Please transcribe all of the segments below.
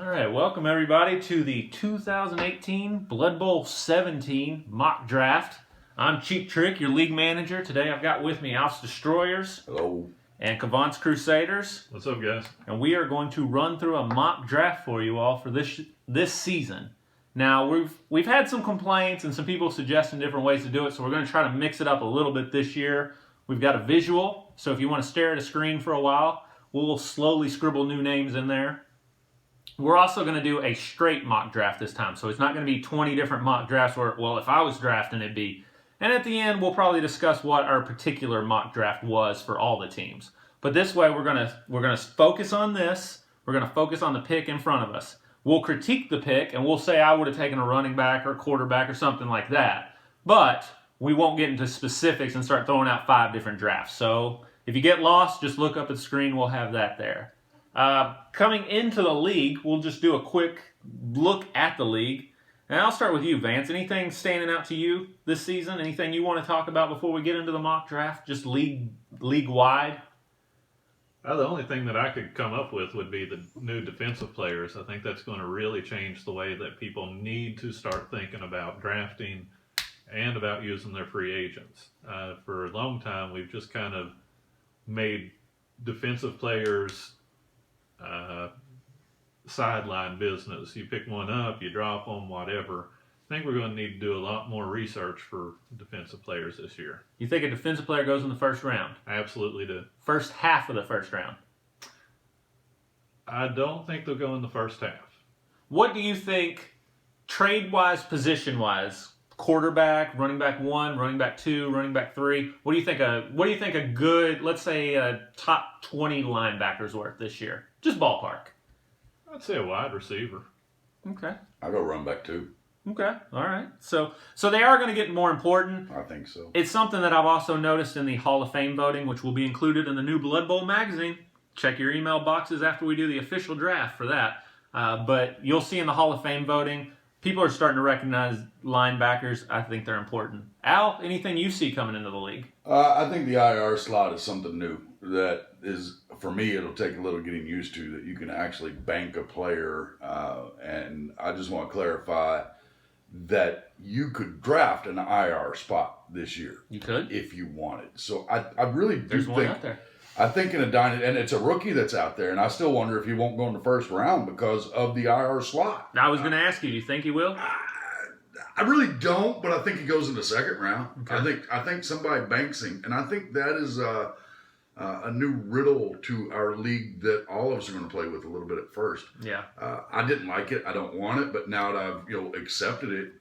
All right, welcome everybody to the 2018 Blood Bowl 17 mock draft. I'm Cheap Trick, your league manager. Today I've got with me Alf's Destroyers. Hello. And Cavant's Crusaders. What's up, guys? And we are going to run through a mock draft for you all for this season. Now, we've had some complaints and some people suggesting different ways to do it, so we're going to try to mix it up a little bit this year. We've got a visual, so if you want to stare at a screen for a while, we'll slowly scribble new names in there. We're also going to do a straight mock draft this time, so it's not going to be 20 different mock drafts where, well, if I was drafting, it'd be. And at the end, we'll probably discuss what our particular mock draft was for all the teams. But this way, we're gonna focus on this. We're going to focus on the pick in front of us. We'll critique the pick, and we'll say I would have taken a running back or a quarterback or something like that. But we won't get into specifics and start throwing out 5 different drafts. So if you get lost, just look up at the screen. We'll have that there. Coming into the league, we'll just do a quick look at the league. And I'll start with you, Vance. Anything standing out to you this season? Anything you want to talk about before we get into the mock draft, just league-wide? The only thing that I could come up with would be the new defensive players. I think that's going to really change the way that people need to start thinking about drafting and about using their free agents. For a long time, we've just kind of made defensive players sideline business. You pick one up, you drop them, whatever. I think we're going to need to do a lot more research for defensive players this year. You think a defensive player goes in the first round? I absolutely do. First half of the first round? I don't think they'll go in the first half. What do you think, trade-wise, position-wise, quarterback, running back 1, running back 2, running back 3? What do you think a good, let's say, a top 20 linebacker's worth this year? Just ballpark. I'd say a wide receiver. Okay. I go run back too. Okay. All right. So they are going to get more important. I think so. It's something that I've also noticed in the Hall of Fame voting, which will be included in the new Blood Bowl magazine. Check your email boxes after we do the official draft for that. But you'll see in the Hall of Fame voting, people are starting to recognize linebackers. I think they're important. Al, anything you see coming into the league? I think the IR slot is something new that is, for me, it'll take a little getting used to, that you can actually bank a player. And I just want to clarify that you could draft an IR spot this year. You could? If you wanted. So I really do There's think. one out there. I think in a dynasty, and it's a rookie that's out there, and I still wonder if he won't go in the first round because of the IR slot. I was going to ask you, do you think he will? I really don't, but I think he goes in the second round. Okay. I think somebody banks him, and I think that is a new riddle to our league that all of us are going to play with a little bit at first. Yeah. I didn't like it. I don't want it, but now that I've accepted it,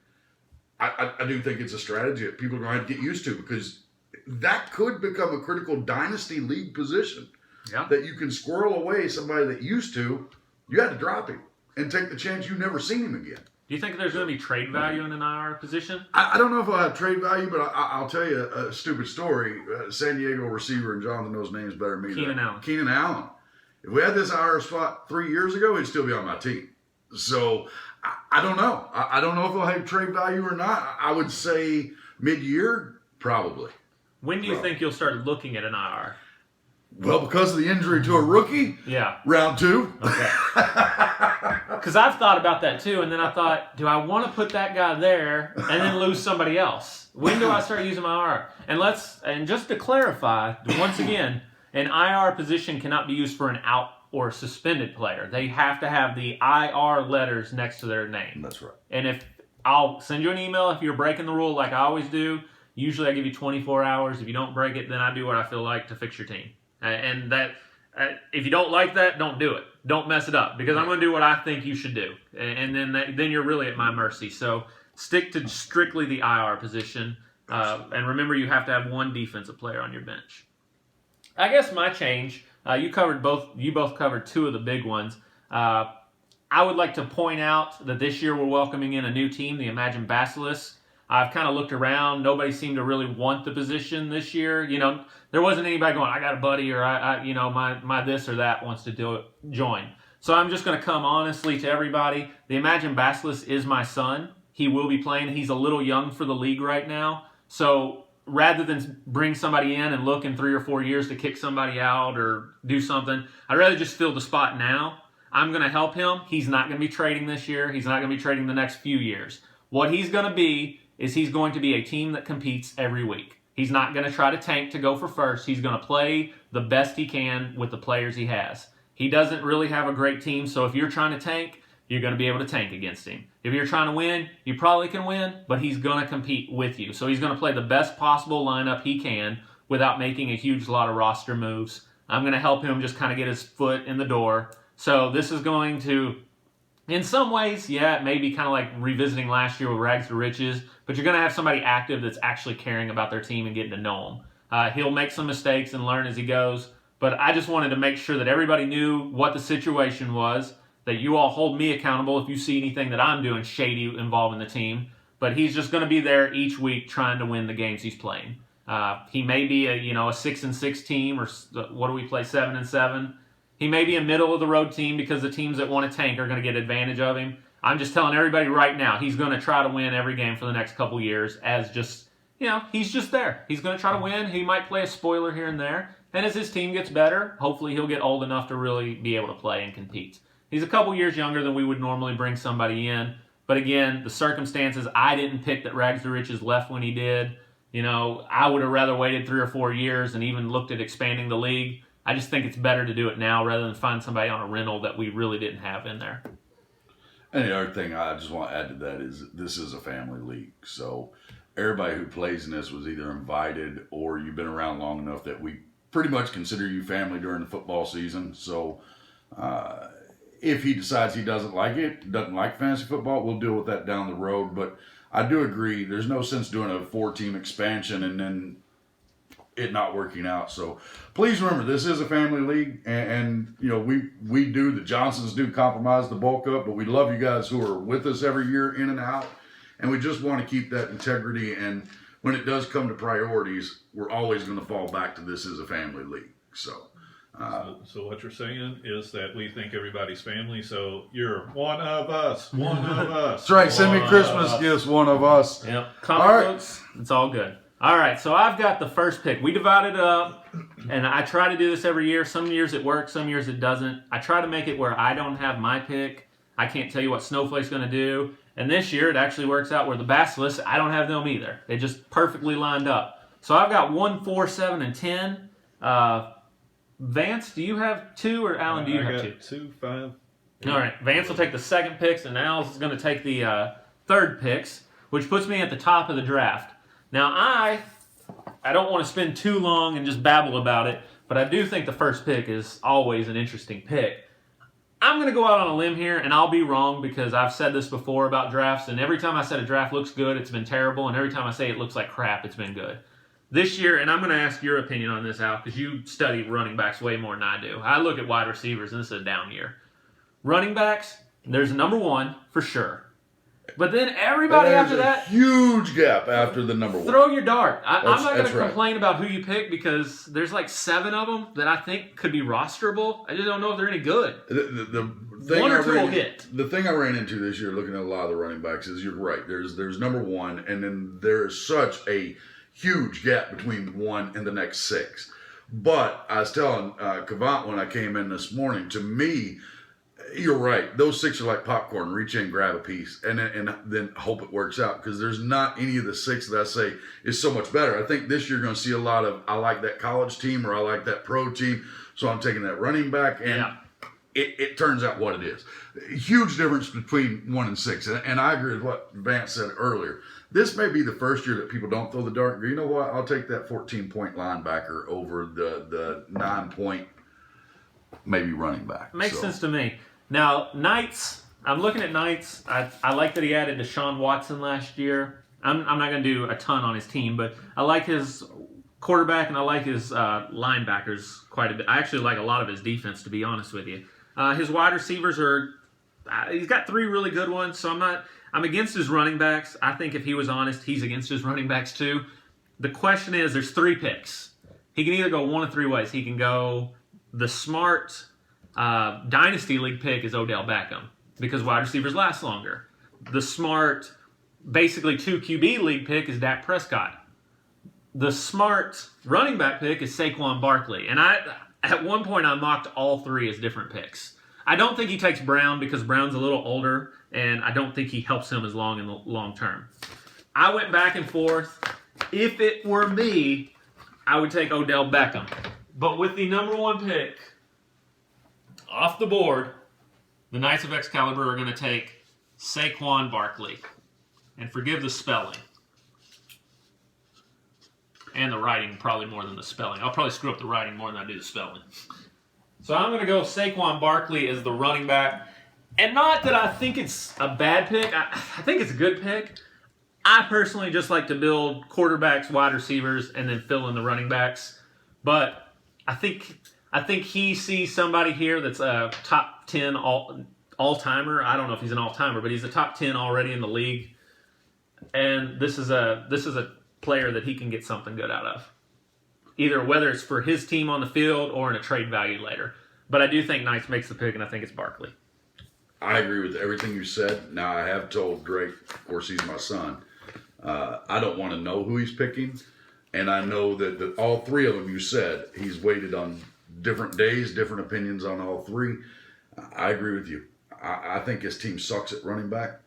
I do think it's a strategy that people are going to have to get used to, because that could become a critical dynasty league position. Yeah. That you can squirrel away somebody that used to, you had to drop him and take the chance you've never seen him again. Do you think there's going to be trade value in an IR position? I don't know if I'll have trade value, but I'll tell you a stupid story. San Diego receiver, and Jonathan knows names better than me. Keenan Allen. If we had this IR spot 3 years ago, he'd still be on my team. So I don't know. I don't know if it'll have trade value or not. I would say mid-year, probably. When do you think you'll start looking at an IR? Well, because of the injury to a rookie? Yeah. Round 2. Okay. Because I've thought about that too, and then I thought, do I want to put that guy there and then lose somebody else? When do I start using my IR? And just to clarify, once again, an IR position cannot be used for an out or suspended player. They have to have the IR letters next to their name. That's right. And I'll send you an email if you're breaking the rule like I always do. Usually I give you 24 hours. If you don't break it, then I do what I feel like to fix your team. And that, if you don't like that, don't do it. Don't mess it up, because I'm going to do what I think you should do. And then you're really at my mercy. So stick to strictly the IR position. And remember, you have to have one defensive player on your bench. I guess my change, you both covered 2 of the big ones. I would like to point out that this year we're welcoming in a new team, the Imagine Basilisks. I've kind of looked around. Nobody seemed to really want the position this year. There wasn't anybody going, I got a buddy, or my this or that wants to join. So I'm just going to come honestly to everybody. The Imagine Basilisk is my son. He will be playing. He's a little young for the league right now. So rather than bring somebody in and look in 3 or 4 years to kick somebody out or do something, I'd rather just fill the spot now. I'm going to help him. He's not going to be trading this year. He's not going to be trading the next few years. What he's going to be is he's going to be a team that competes every week. He's not going to try to tank to go for first. He's going to play the best he can with the players he has. He doesn't really have a great team, so if you're trying to tank, you're going to be able to tank against him. If you're trying to win, you probably can win, but he's going to compete with you. So he's going to play the best possible lineup he can without making a huge lot of roster moves. I'm going to help him just kind of get his foot in the door. So this is going to, in some ways, yeah, it may be kind of like revisiting last year with Rags to Riches, but you're going to have somebody active that's actually caring about their team and getting to know them. He'll make some mistakes and learn as he goes, but I just wanted to make sure that everybody knew what the situation was, that you all hold me accountable if you see anything that I'm doing shady involving the team. But he's just going to be there each week trying to win the games he's playing. He may be a 6-6 team, or what do we play, 7-7? He may be a middle of the road team because the teams that want to tank are going to get advantage of him. I'm just telling everybody right now, he's going to try to win every game for the next couple years as just, he's just there. He's going to try to win. He might play a spoiler here and there. And as his team gets better, hopefully he'll get old enough to really be able to play and compete. He's a couple years younger than we would normally bring somebody in. But again, the circumstances, I didn't pick that Rags to Riches left when he did. I would have rather waited 3 or 4 years and even looked at expanding the league. I just think it's better to do it now rather than find somebody on a rental that we really didn't have in there. And the other thing I just want to add to that is this is a family league. So everybody who plays in this was either invited or you've been around long enough that we pretty much consider you family during the football season. So if he decides he doesn't like fantasy football, we'll deal with that down the road. But I do agree, there's no sense doing a 4-team expansion and then it not working out. So please remember, this is a family league, and we do, the Johnsons do compromise the bulk up, but we love you guys who are with us every year in and out, and we just want to keep that integrity. And when it does come to priorities, we're always going to fall back to this is a family league. So what you're saying is that we think everybody's family, so you're one of us, one of us. That's right. Send me Christmas gifts, one of us. Yep. Comic books, it's all good. All right, so I've got the first pick. We divided it up, and I try to do this every year. Some years it works, some years it doesn't. I try to make it where I don't have my pick. I can't tell you what Snowflake's going to do. And this year it actually works out where the Basilisks, I don't have them either. They just perfectly lined up. So I've got 1, 4, 7, and 10. Vance, do you have 2, or Alan, do you have 2? I got 2, 5. All right, Vance will take the second picks, and Al is going to take the third picks, which puts me at the top of the draft. Now, I don't want to spend too long and just babble about it, but I do think the first pick is always an interesting pick. I'm going to go out on a limb here, and I'll be wrong because I've said this before about drafts, and every time I said a draft looks good, it's been terrible, and every time I say it looks like crap, it's been good. This year, and I'm going to ask your opinion on this, Al, because you study running backs way more than I do. I look at wide receivers, and this is a down year. Running backs, there's a number 1 for sure. But then everybody after that, huge gap after the number 1. Throw your dart. I'm not going to complain about who you pick because there's like 7 of them that I think could be rosterable. I just don't know if they're any good. The thing 1 or 2 will hit. The thing I ran into this year looking at a lot of the running backs is you're right. There's number 1, and then there's such a huge gap between 1 and the next 6. But I was telling Kavant when I came in this morning, to me, you're right. Those 6 are like popcorn. Reach in, grab a piece, and then hope it works out, because there's not any of the 6 that I say is so much better. I think this year you're going to see a lot of, I like that college team or I like that pro team, so I'm taking that running back, and it turns out what it is. Huge difference between 1 and 6, and I agree with what Vance said earlier. This may be the first year that people don't throw the dart. You know what? I'll take that 14-point linebacker over the 9-point maybe running back. Makes sense to me. Now, Knights, I'm looking at Knights. I like that he added Deshaun Watson last year. I'm not going to do a ton on his team, but I like his quarterback and I like his linebackers quite a bit. I actually like a lot of his defense, to be honest with you. His wide receivers he's got 3 really good ones, so I'm against his running backs. I think if he was honest, he's against his running backs too. The question is, there's 3 picks. He can either go one of 3 ways. He can go the smart Dynasty League pick is Odell Beckham because wide receivers last longer. The smart, basically 2 QB League pick is Dak Prescott. The smart running back pick is Saquon Barkley. And at one point I mocked all 3 as different picks. I don't think he takes Brown because Brown's a little older, and I don't think he helps him as long in the long term. I went back and forth. If it were me, I would take Odell Beckham. But with the number 1 pick off the board, the Knights of Excalibur are going to take Saquon Barkley. And forgive the spelling. And the writing probably more than the spelling. I'll probably screw up the writing more than I do the spelling. So I'm going to go Saquon Barkley as the running back. And not that I think it's a bad pick. I think it's a good pick. I personally just like to build quarterbacks, wide receivers, and then fill in the running backs. But I think he sees somebody here that's a top 10 all-timer. I don't know if he's an all-timer, but he's a top 10 already in the league. And this is a player that he can get something good out of. Either whether it's for his team on the field or in a trade value later. But I do think Knights makes the pick, and I think it's Barkley. I agree with everything you said. Now, I have told Drake, of course, he's my son, I don't want to know who he's picking. And I know that all 3 of them you said, he's waited on different days, different opinions on all 3. I agree with you. I think his team sucks at running back.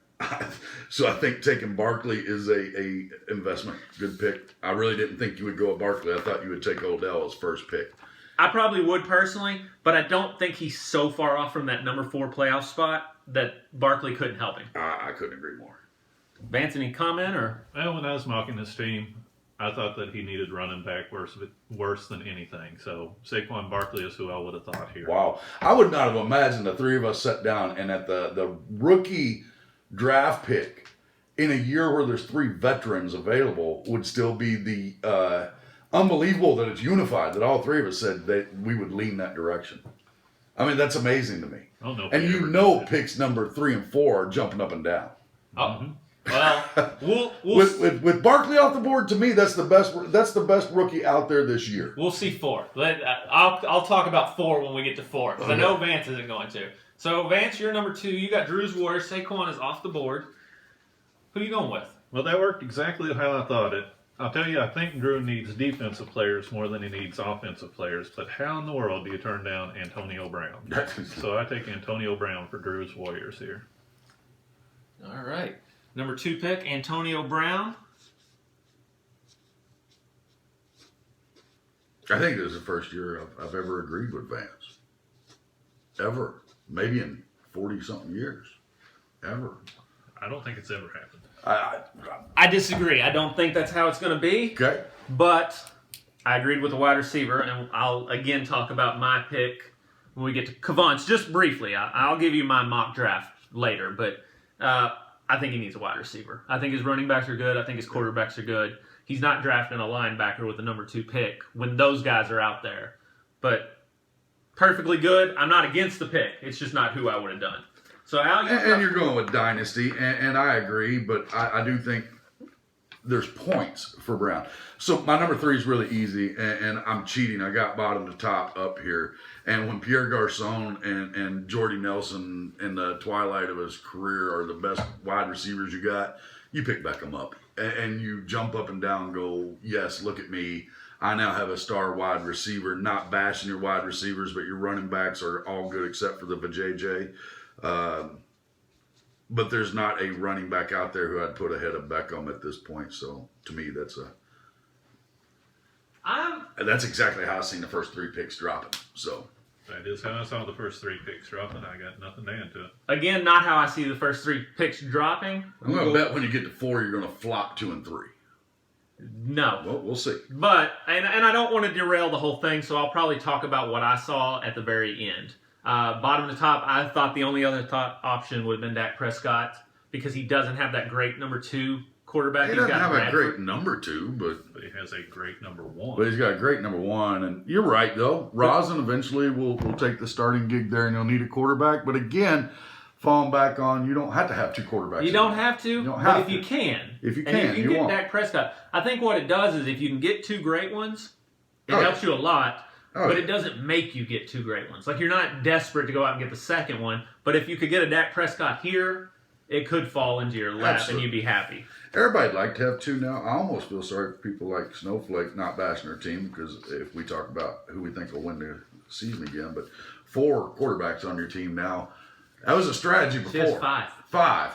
So I think taking Barkley is a investment. Good pick. I really didn't think you would go at Barkley. I thought you would take Odell as first pick. I probably would personally, but I don't think he's so far off from that number 4 playoff spot that Barkley couldn't help him. I couldn't agree more. Vance, any comment? Well, when I was mocking his team, I thought that he needed running back worse than anything. So Saquon Barkley is who I would have thought here. Wow. I would not have imagined the 3 of us sat down and at the rookie draft pick in a year where there's 3 veterans available would still be the unbelievable that it's unified, that all 3 of us said that we would lean that direction. I mean, that's amazing to me. I don't know. And you know picks number 3 and 4 are jumping up and down. Oh. Well, we'll with Barkley off the board, to me, that's the best rookie out there this year. We'll see 4. I'll talk about 4 when we get to 4, because I know Vance isn't going to. So, Vance, you're number 2. You got Drew's Warriors. Saquon is off the board. Who are you going with? Well, that worked exactly how I thought it. I'll tell you, I think Drew needs defensive players more than he needs offensive players. But how in the world do you turn down Antonio Brown? So I take Antonio Brown for Drew's Warriors here. All right. Number 2 pick, Antonio Brown. I think this is the first year I've ever agreed with Vance. Ever. Maybe in 40-something years. Ever. I don't think it's ever happened. I disagree. I don't think that's how it's going to be. Okay. But I agreed with the wide receiver, and I'll again talk about my pick when we get to Kavance. Just briefly, I'll give you my mock draft later, but I think he needs a wide receiver. I think his running backs are good. I think his quarterbacks are good. He's not drafting a linebacker with the number 2 pick when those guys are out there. But perfectly good. I'm not against the pick. It's just not who I would have done. So Al, you're going with Dynasty, and I agree, but I do think there's points for Brown. So my number 3 is really easy, and I'm cheating. I got bottom to top up here. And when Pierre Garçon and Jordy Nelson in the twilight of his career are the best wide receivers you got, you pick Beckham up. And you jump up and down and go, yes, look at me. I now have a star wide receiver. Not bashing your wide receivers, but your running backs are all good except for the vajayjay. But there's not a running back out there who I'd put ahead of Beckham at this point. So to me, that's exactly how I've seen the first 3 picks dropping. So that is how I saw the first 3 picks dropping. I got nothing to add to it. Again, not how I see the first 3 picks dropping. I'm going to bet when you get to 4, you're going to flop 2 and 3. No. Well, we'll see. But, and I don't want to derail the whole thing, so I'll probably talk about what I saw at the very end. Bottom to top, I thought the only other option would have been Dak Prescott because he doesn't have that great number 2 quarterback. He doesn't have a great number 2, but he has a great number 1. But he's got a great number 1, and you're right though. Rosen eventually will take the starting gig there, and you'll need a quarterback. But again, falling back on, you don't have to have 2 quarterbacks. You don't have to, but if you can, if you get Dak Prescott, I think what it does is if you can get 2 great ones, it helps you a lot. But it doesn't make you get 2 great ones. Like, you're not desperate to go out and get the second one. But if you could get a Dak Prescott here, it could fall into your lap and you'd be happy. Everybody'd like to have 2 now. I almost feel sorry for people like Snowflake not bashing their team because if we talk about who we think will win the season again. But 4 quarterbacks on your team now. That was a strategy before. She has 5. 5.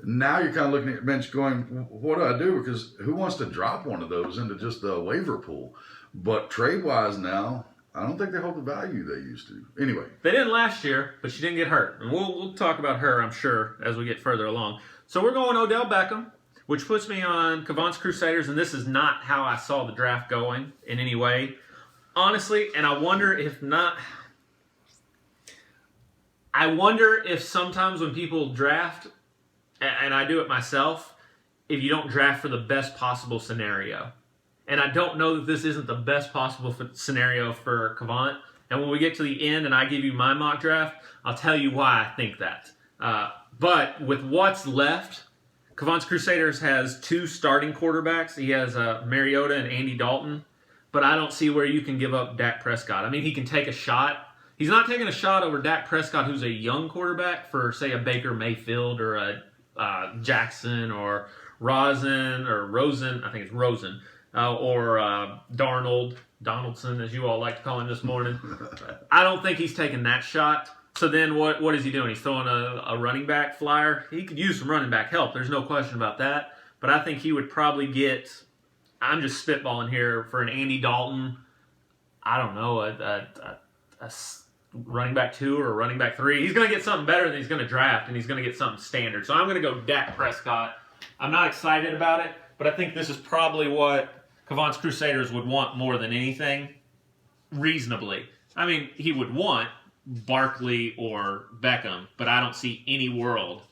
Now you're kind of looking at your bench going, what do I do? Because who wants to drop one of those into just the waiver pool? But trade-wise now, I don't think they hold the value they used to. Anyway. They didn't last year, but she didn't get hurt. And we'll talk about her, I'm sure, as we get further along. So we're going Odell Beckham, which puts me on Cavant's Crusaders, and this is not how I saw the draft going in any way. Honestly, and I wonder if sometimes when people draft, and I do it myself, if you don't draft for the best possible scenario. And I don't know that this isn't the best possible scenario for Cavant. And when we get to the end and I give you my mock draft, I'll tell you why I think that. But with what's left, Cavant's Crusaders has 2 starting quarterbacks. He has Mariota and Andy Dalton. But I don't see where you can give up Dak Prescott. I mean, he can take a shot. He's not taking a shot over Dak Prescott, who's a young quarterback, for, say, a Baker Mayfield or a Jackson or Rosen, I think it's Rosen, or Donaldson, as you all like to call him this morning. I don't think he's taking that shot. So then what is he doing? He's throwing a running back flyer. He could use some running back help. There's no question about that. But I think he would probably get, I'm just spitballing here, for an Andy Dalton, I don't know, a running back 2 or a running back 3. He's going to get something better than he's going to draft, and he's going to get something standard. So I'm going to go Dak Prescott. I'm not excited about it, but I think this is probably what Cavant's Crusaders would want more than anything, reasonably. I mean, he would want Barkley or Beckham, but I don't see any world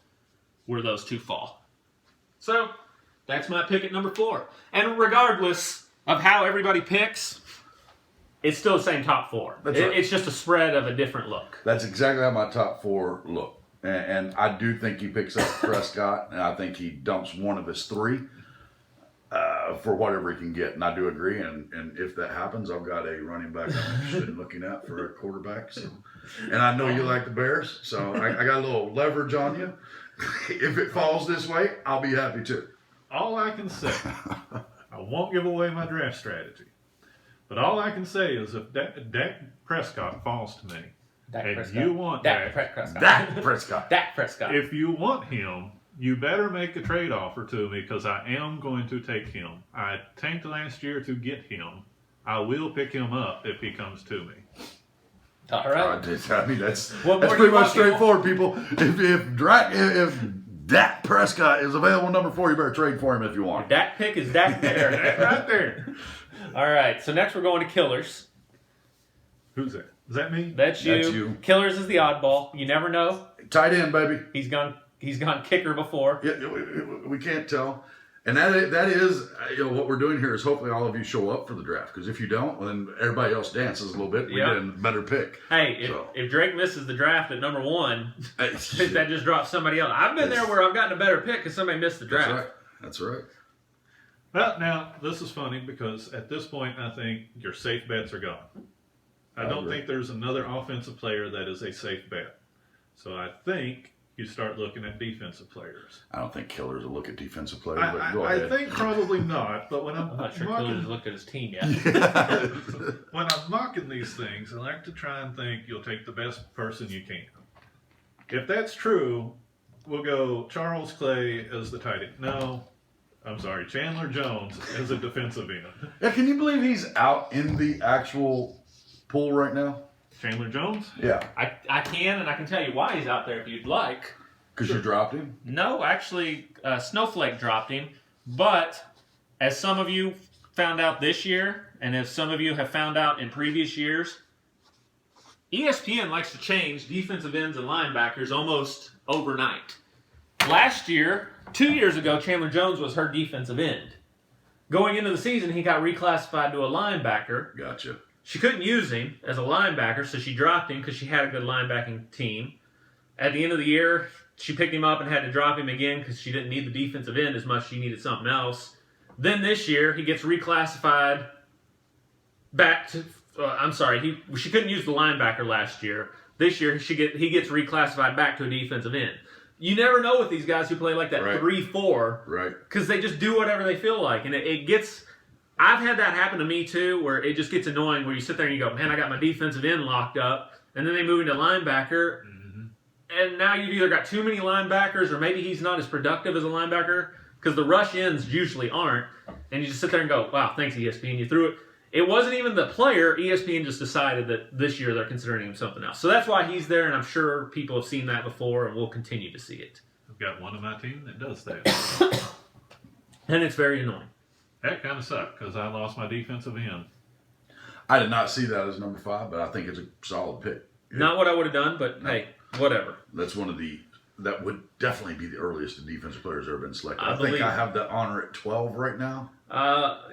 where those 2 fall. So that's my pick at number 4. And regardless of how everybody picks, it's still the same top 4. That's right. It's just a spread of a different look. That's exactly how my top 4 look. And I do think he picks up Prescott, and I think he dumps one of his 3 for whatever he can get. And I do agree. And if that happens, I've got a running back I'm interested in looking at for a quarterback. So. And I know you like the Bears, so I got a little leverage on you. If it falls this way, I'll be happy too. All I can say, I won't give away my draft strategy, but all I can say is if Dak Prescott falls to me, you want Dak Prescott. If you want him, you better make a trade offer to me because I am going to take him. I tanked last year to get him. I will pick him up if he comes to me. All right. I mean, that's pretty much straightforward, people. If Dak Prescott is available number 4, you better trade for him if you want. Your Dak pick is Dak there. Right there. All right. So next we're going to Killers. Who's that? Is that me? That's you. Killers is the oddball. You never know. Tight end, baby. He's gone kicker before. Yeah, we can't tell. And that is what we're doing here is hopefully all of you show up for the draft. Because if you don't, well, then everybody else dances a little bit. We get a better pick. Hey, if Drake misses the draft at number 1, that just drops somebody else. I've been there where I've gotten a better pick because somebody missed the draft. That's right. Well, now, this is funny because at this point, I think your safe bets are gone. I don't think there's another offensive player that is a safe bet. So I think you start looking at defensive players. I don't think Killers will look at defensive players, but go I ahead. think probably not, but when I'm not sure Killers looked at his team yet. When I'm mocking these things, I like to try and think you'll take the best person you can. If that's true, we'll go Charles Clay as the tight end. No, I'm sorry, Chandler Jones as a defensive end. Yeah, can you believe he's out in the actual pool right now? Chandler Jones? Yeah. I can, and I can tell you why he's out there if you'd like. Because you dropped him? No, actually, Snowflake dropped him. But as some of you found out this year, and as some of you have found out in previous years, ESPN likes to change defensive ends and linebackers almost overnight. Last year, 2 years ago, Chandler Jones was her defensive end. Going into the season, he got reclassified to a linebacker. Gotcha. She couldn't use him as a linebacker, so she dropped him because she had a good linebacking team. At the end of the year, she picked him up and had to drop him again because she didn't need the defensive end as much. She needed something else. Then this year, he gets reclassified back to... she couldn't use the linebacker last year. This year, he gets reclassified back to a defensive end. You never know with these guys who play like that 3-4. Right. Because they just do whatever they feel like. And it gets... I've had that happen to me too, where it just gets annoying where you sit there and you go, man, I got my defensive end locked up, and then they move into linebacker, and now you've either got too many linebackers, or maybe he's not as productive as a linebacker, because the rush ends usually aren't, and you just sit there and go, wow, thanks ESPN, you threw it. It wasn't even the player. ESPN just decided that this year they're considering him something else. So that's why he's there, and I'm sure people have seen that before, and we'll continue to see it. I've got one on my team that does that. And it's very annoying. That kind of sucked because I lost my defensive end. I did not see that as number 5, but I think it's a solid pick. Not what I would have done, but hey, whatever. That's that would definitely be the earliest defensive players ever been selected. I think believe I have that honor at 12 right now.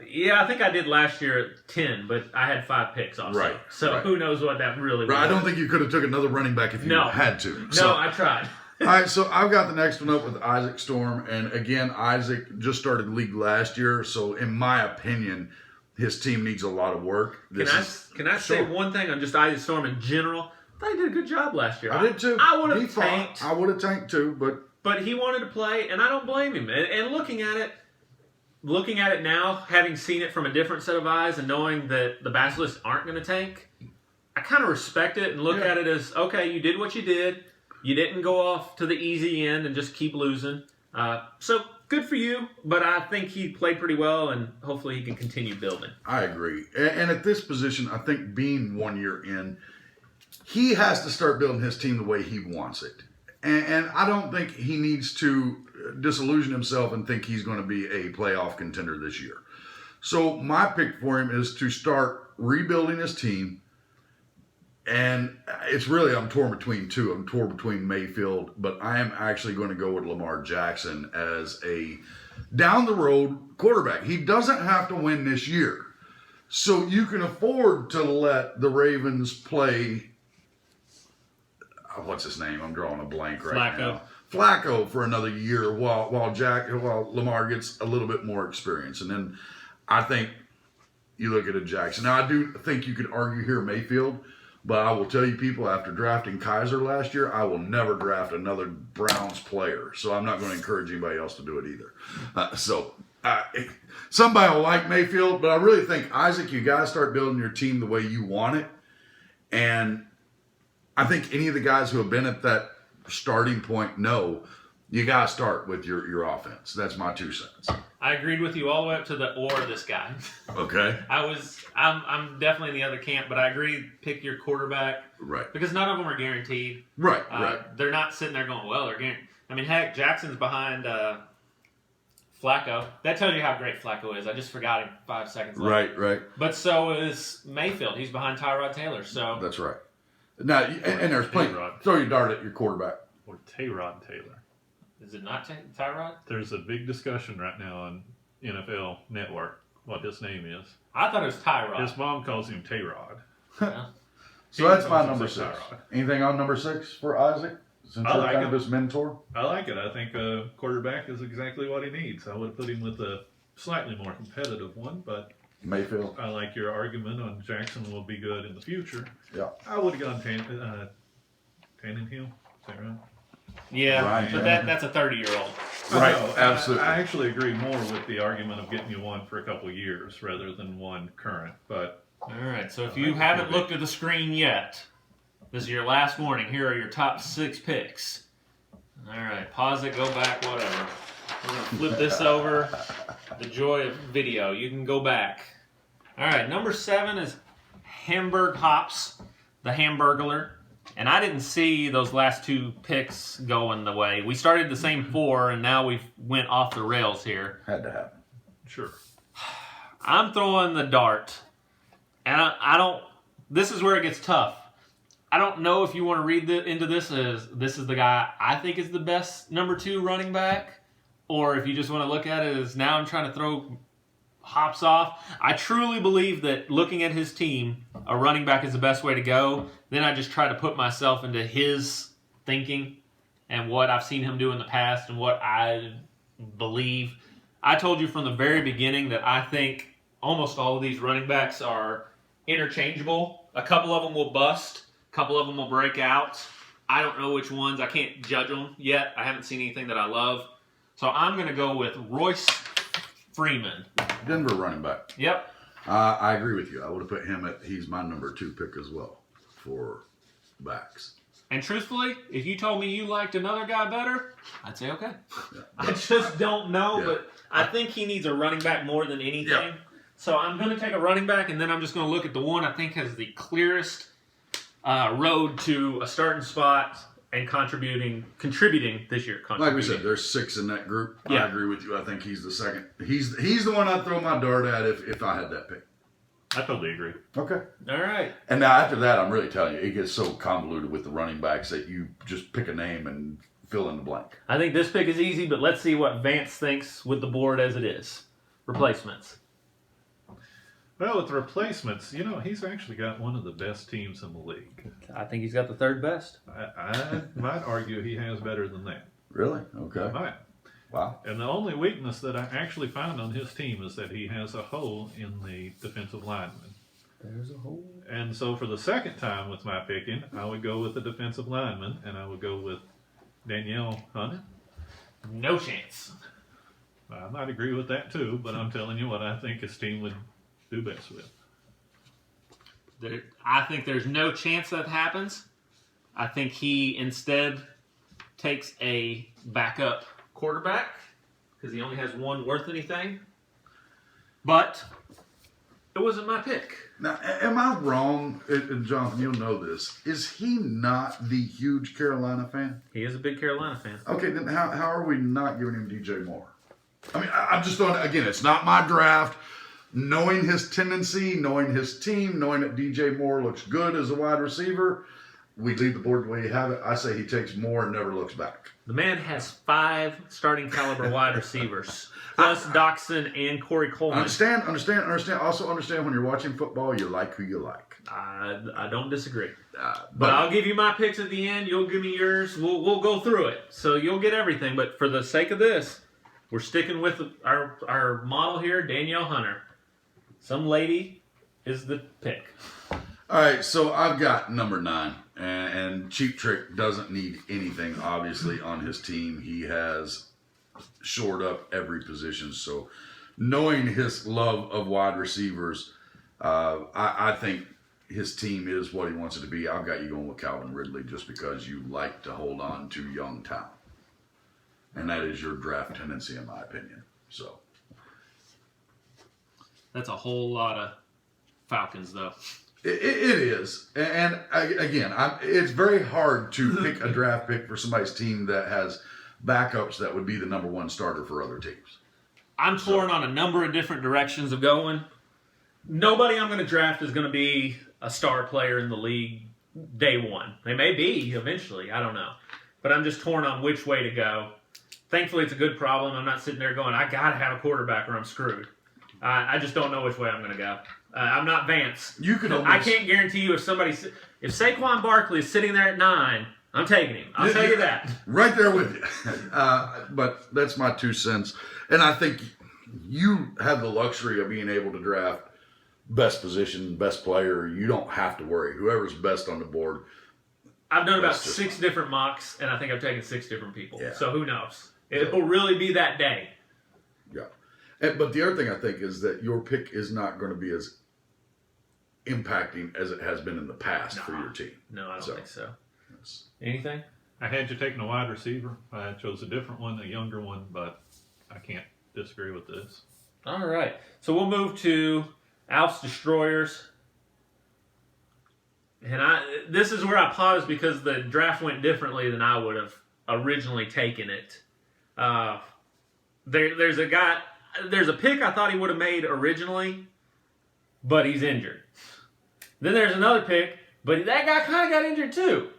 Yeah, I think I did last year at 10, but I had 5 picks also. Right. So who knows what that really was. I don't think you could have took another running back if you had to. No, I tried. All right, so I've got the next one up with Isaac Storm. And again, Isaac just started the league last year. So in my opinion, his team needs a lot of work. Can I say one thing on just Isaac Storm in general? I thought he did a good job last year. I did too. I would have tanked. I would have tanked too, But he wanted to play, and I don't blame him. And looking at it now, having seen it from a different set of eyes and knowing that the Basilisks aren't going to tank, I kind of respect it and look at it as, okay, you did what you did. You didn't go off to the easy end and just keep losing. So good for you, but I think he played pretty well, and hopefully he can continue building. I agree. And at this position, I think being 1 year in, he has to start building his team the way he wants it. And I don't think he needs to disillusion himself and think he's going to be a playoff contender this year. So my pick for him is to start rebuilding his team. And it's really, I'm torn between two. I'm torn between Mayfield, but I am actually going to go with Lamar Jackson as a down-the-road quarterback. He doesn't have to win this year. So you can afford to let the Ravens play, what's his name? I'm drawing a blank right now. Flacco for another year while Lamar gets a little bit more experience. And then I think you look at a Jackson. Now, I do think you could argue here Mayfield, but I will tell you people, after drafting Kaiser last year, I will never draft another Browns player. So I'm not going to encourage anybody else to do it either. Somebody will like Mayfield, but I really think, Isaac, you got to start building your team the way you want it. And I think any of the guys who have been at that starting point know you got to start with your offense. That's my 2 cents. I agreed with you all the way up to the or this guy. Okay. I'm definitely in the other camp, but I agree, pick your quarterback. Right. Because none of them are guaranteed. Right. They're not sitting there going, well, they're guaranteed. I mean, heck, Jackson's behind Flacco. That tells you how great Flacco is. I just forgot him 5 seconds later. Right. But so is Mayfield. He's behind Tyrod Taylor. So that's right. Now, and there's plenty. Throw your dart at your quarterback. Or Tyrod Taylor. Is it not Tyrod? There's a big discussion right now on NFL Network what his name is. I thought it was Tyrod. His mom calls him Tayrod. Yeah. So that's my number 6. Anything on number 6 for Isaac? Since you're kind of his mentor? I like it. I think a quarterback is exactly what he needs. I would have put him with a slightly more competitive one, but Mayfield. I like your argument on Jackson will be good in the future. Yeah. I would have gone Tannenhill. Is that right? Yeah, right, but that's a 30-year-old. Right, absolutely. I actually agree more with the argument of getting you one for a couple of years rather than one current. But all right, so if you haven't looked at the screen yet, this is your last warning. Here are your top 6 picks. All right, pause it, go back, whatever. We're going to flip this over. The joy of video. You can go back. All right, number 7 is Hamburg Hops, the Hamburglar. And I didn't see those last 2 picks going the way. We started the same 4, and now we've went off the rails here. Had to happen. Sure. I'm throwing the dart. And I don't... This is where it gets tough. I don't know if you want to read into this as this is the guy I think is the best number 2 running back, or if you just want to look at it as now I'm trying to throw Hops off. I truly believe that looking at his team, a running back is the best way to go. Then I just try to put myself into his thinking and what I've seen him do in the past and what I believe. I told you from the very beginning that I think almost all of these running backs are interchangeable. A couple of them will bust. A couple of them will break out. I don't know which ones. I can't judge them yet. I haven't seen anything that I love. So I'm going to go with Royce Freeman. Denver running back. Yep. I agree with you. I would have put him he's my number 2 pick as well for backs. And truthfully, if you told me you liked another guy better, I'd say okay. Yeah, I just don't know, but I think he needs a running back more than anything. Yeah. So I'm going to take a running back, and then I'm just going to look at the one I think has the clearest road to a starting spot and contributing this year. Like we said, there's 6 in that group. Yeah. I agree with you. I think he's the second. He's the one I'd throw my dart at if I had that pick. I totally agree. Okay. All right. And now after that, I'm really telling you, it gets so convoluted with the running backs that you just pick a name and fill in the blank. I think this pick is easy, but let's see what Vance thinks with the board as it is. Replacements. Well, with the replacements, he's actually got one of the best teams in the league. I think he's got the third best. I might argue he has better than that. Really? Okay. I might. Wow. And the only weakness that I actually found on his team is that he has a hole in the defensive lineman. There's a hole. And so for the second time with my picking, I would go with the defensive lineman, and I would go with Danielle Hunter. No chance. I might agree with that too, but I'm telling you what I think his team would do best with. I think there's no chance that happens. I think he instead takes a backup quarterback because he only has one worth anything. But it wasn't my pick. Now, am I wrong, and Jonathan, you'll know this, is he not the huge Carolina fan? He is a big Carolina fan. Okay, then how are we not giving him DJ Moore? I mean, I'm just throwing, again, it's not my draft. Knowing his tendency, knowing his team, knowing that DJ Moore looks good as a wide receiver, we leave the board the way you have it. I say he takes Moore and never looks back. The man has 5 starting caliber wide receivers, plus Doxson and Corey Coleman. Understand. Also understand when you're watching football, you like who you like. I don't disagree. But I'll give you my picks at the end. You'll give me yours. We'll go through it. So you'll get everything. But for the sake of this, we're sticking with our model here, Danielle Hunter. Some lady is the pick. All right, so I've got number 9. And Cheap Trick doesn't need anything, obviously, on his team. He has shored up every position. So knowing his love of wide receivers, I think his team is what he wants it to be. I've got you going with Calvin Ridley just because you like to hold on to young talent. And that is your draft tendency, in my opinion. So that's a whole lot of Falcons, though. It is. And again, it's very hard to pick a draft pick for somebody's team that has backups that would be the number 1 starter for other teams. I'm torn on a number of different directions of going. Nobody I'm going to draft is going to be a star player in the league day one. They may be eventually. I don't know. But I'm just torn on which way to go. Thankfully, it's a good problem. I'm not sitting there going, I got to have a quarterback or I'm screwed. I just don't know which way I'm going to go. I'm not Vance. I can't guarantee you if Saquon Barkley is sitting there at 9, I'm taking him. I'll tell you that. Right there with you. But that's my 2 cents. And I think you have the luxury of being able to draft best position, best player. You don't have to worry. Whoever's best on the board. I've done about 6 different mocks, and I think I've taken 6 different people. Yeah. So who knows? It will really be that day. Yeah. But the other thing I think is that your pick is not going to be as impacting as it has been in the past for your team. No, I don't think so. Yes. Anything? I had you taking a wide receiver. I chose a different one, a younger one, but I can't disagree with this. All right. So we'll move to Alf's Destroyers. And this is where I paused because the draft went differently than I would have originally taken it. There's a pick I thought he would have made originally, but he's injured. Then there's another pick, but that guy kind of got injured too.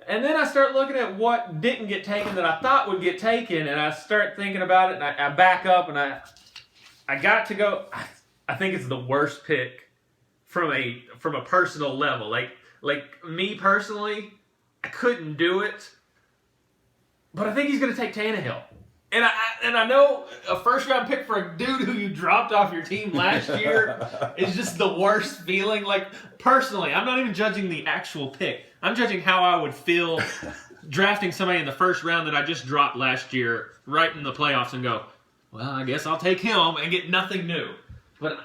And then I start looking at what didn't get taken that I thought would get taken, and I start thinking about it, and I back up, and I got to go. I think it's the worst pick from a personal level. Like me personally, I couldn't do it, but I think he's going to take Tannehill. And I know a first-round pick for a dude who you dropped off your team last year is just the worst feeling. Like, personally, I'm not even judging the actual pick. I'm judging how I would feel drafting somebody in the first round that I just dropped last year right in the playoffs and go, well, I guess I'll take him and get nothing new. But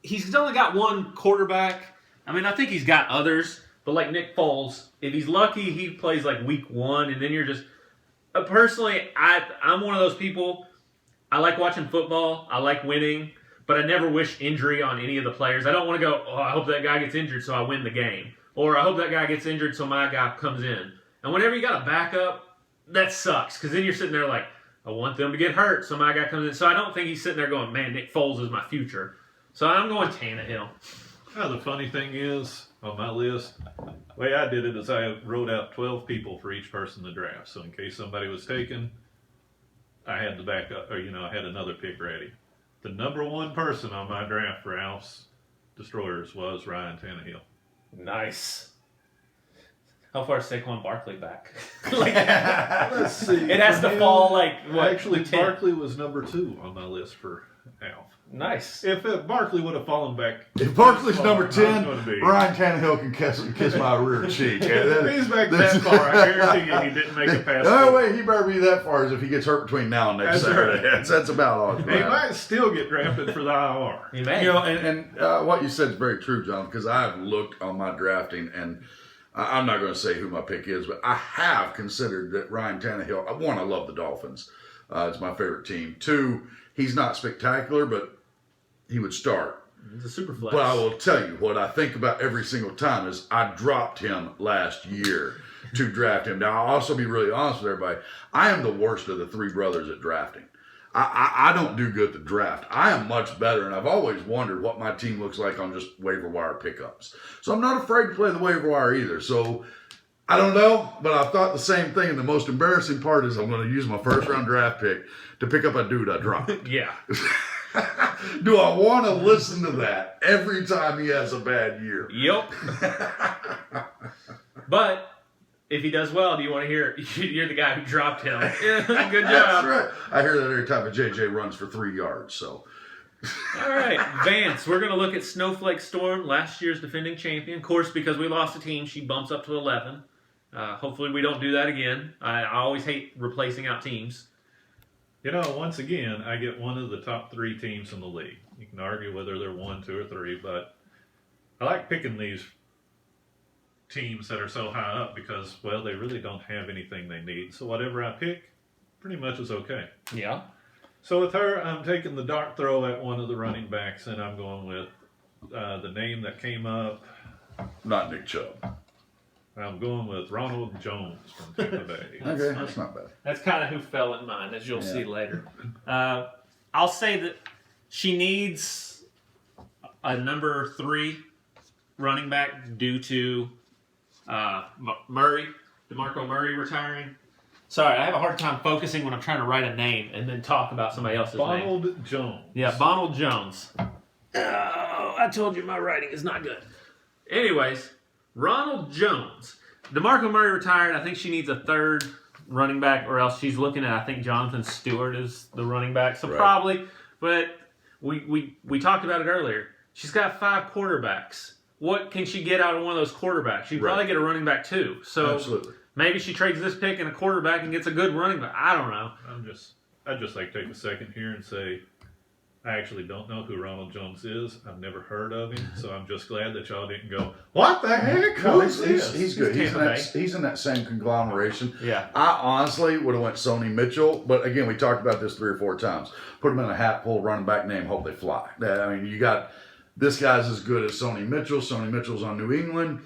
he's only got one quarterback. I mean, I think he's got others, But like Nick Foles, if he's lucky, he plays like week 1, and then you're just. Personally, I'm one of those people. I like watching football. I like winning, but I never wish injury on any of the players. I don't want to go, oh, I hope that guy gets injured so I win the game. Or I hope that guy gets injured so my guy comes in. And whenever you got a backup, that sucks. Because then you're sitting there like, I want them to get hurt so my guy comes in. So I don't think he's sitting there going, man, Nick Foles is my future. So I'm going Tannehill. The funny thing is, on my list, the way I did it is I wrote out 12 people for each person to draft. So in case somebody was taken, I had the backup, or I had another pick ready. The number 1 person on my draft for Alf's Destroyers was Ryan Tannehill. Nice. How far is Saquon Barkley back? Like, let's see. It has to fall like what? Actually, Barkley was number 2 on my list for Alf. Nice. If Barkley would have fallen back, if Barkley's number 10, Ryan Tannehill can kiss my rear cheek. If he's back that far, I guarantee you he didn't make a pass. No way, he better be that far as if he gets hurt between now and next Saturday. Right. That's about all. He might still get drafted for the IR. He may. And what you said is very true, John, because I've looked on my drafting, and I'm not going to say who my pick is, but I have considered that Ryan Tannehill, 1, I love the Dolphins. It's my favorite team. 2, he's not spectacular, but he would start. He's a super flex. But I will tell you what I think about every single time is I dropped him last year to draft him. Now, I'll also be really honest with everybody. I am the worst of the 3 brothers at drafting. I don't do good at the draft. I am much better, and I've always wondered what my team looks like on just waiver wire pickups. So I'm not afraid to play the waiver wire either. So I don't know, but I thought the same thing, and the most embarrassing part is I'm going to use my first-round draft pick to pick up a dude I dropped. Yeah. Do I want to listen to that every time he has a bad year? Yep. But if he does well, do you want to hear you're the guy who dropped him? Good job. That's right. I hear that every time a JJ runs for 3 yards. So, all right, Vance. We're going to look at Snowflake Storm, last year's defending champion. Of course, because we lost a team, she bumps up to 11. Hopefully, we don't do that again. I always hate replacing out teams. Once again, I get one of the top 3 teams in the league. You can argue whether they're 1, 2, or 3, but I like picking these teams that are so high up because, well, they really don't have anything they need. So whatever I pick, pretty much is okay. Yeah. So with her, I'm taking the dart throw at one of the running backs, and I'm going with the name that came up. Not Nick Chubb. I'm going with Ronald Jones from Tampa Bay. Okay, that's not bad. That's kind of who fell in mine, as you'll see later. I'll say that she needs a number 3 running back due to DeMarco Murray retiring. Sorry, I have a hard time focusing when I'm trying to write a name and then talk about somebody else's name. Ronald Jones. Yeah, Ronald Jones. Oh, I told you my writing is not good. Anyways, Ronald Jones. DeMarco Murray retired. I think she needs a 3rd running back, or else she's looking at, I think Jonathan Stewart is the running back. So probably, but we talked about it earlier. She's got 5 quarterbacks. What can she get out of one of those quarterbacks? She'd probably get a running back too. So absolutely. Maybe she trades this pick and a quarterback and gets a good running back. I don't know. I'd just like to take a second here and say I actually don't know who Ronald Jones is. I've never heard of him, so I'm just glad that y'all didn't go, what the heck? No, Who's this? He's good. He's in that same conglomeration. Yeah. I honestly would have went Sony Mitchell, but again, we talked about this 3 or 4 times. Put him in a hat, pull running back name, hope they fly. I mean, you got this guy's as good as Sony Mitchell. Sony Mitchell's on New England.